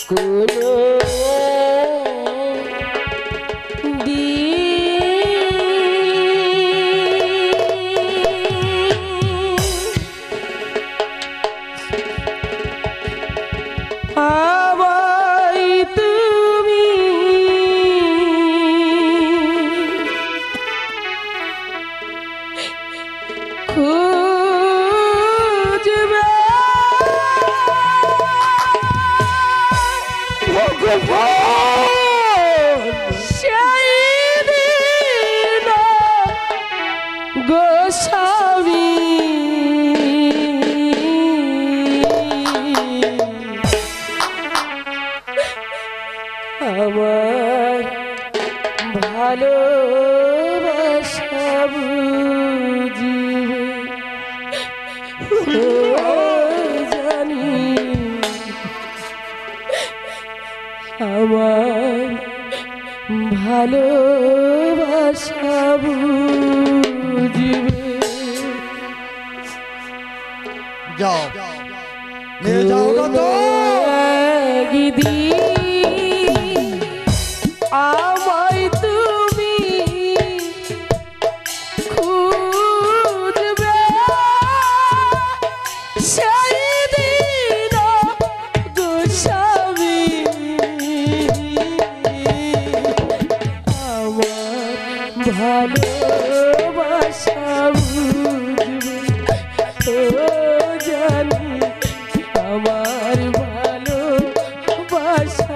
কোনো আমায় তুমি খুঁজবে সেই দিন গোস্বামী আমার ভালোবাসা বুঝিবে জানি আমার ভালোবাসা বুঝিবে যাও নিয়ে যাও না তো আমায় তুমি খুঁজবে সেই দিন গোস্বামী আমার ভালোবাসা বুঝবে ও জানি আমার ভালোবাসা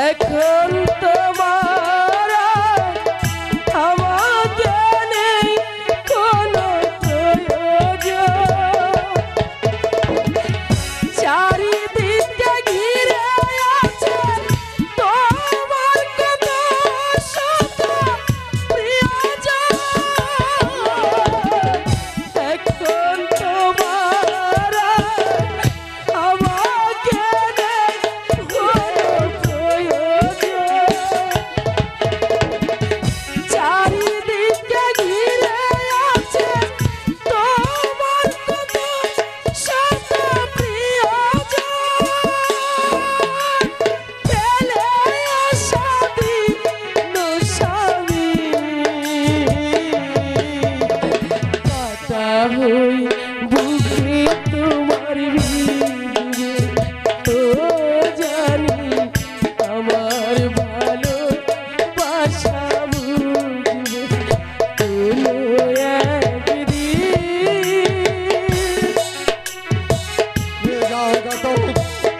এখন তোমার আমাকে নেই কোনো প্রয়োজন চারিদিকে ঘিরে আছে তোমার কত শত প্রিয়জন এখন তোমার আমাকে নেই কোনো চারিদিকে ঘিরে আছে তোমার কত শত প্রিয়জন পেলে আশাদি স্বামী কাটা হই বুকে তোমার ভিড়ে ও জানি আমার ভালোবাসা বুঝবে কোনো নিয়ে যাও না তো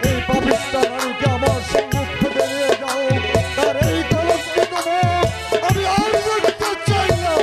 এই পাপিষ্ঠা নারীকে আমার সম্মুখ থেকে নিয়ে যাও তার এই কলঙ্কিত মুখ আমি আর দেখতে চাই না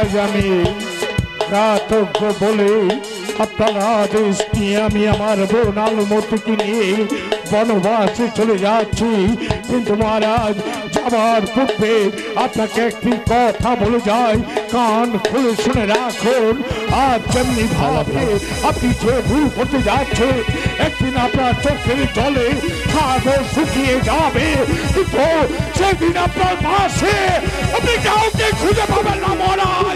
আজ আমি কৃতজ্ঞ বলে আপনার আদেশ নিয়ে আমি আমার বোন আলমতিকে নিয়ে বনবাসে চলে যাচ্ছি। কিন্তু মহারাজ, যাবার পূর্বে আপনাকে একটি কথা বলে যাই, কান খুলে শুনে রাখুন। আজ যেমনি ভাবে আপনি যে ভুল করতে যাচ্ছে, একদিন আপনার চোখের জলে সাগর শুকিয়ে যাবে, কিন্তু সেদিন আপনার পাশে আপনি কাউকে খুঁজে পাবেন না মহারাজ।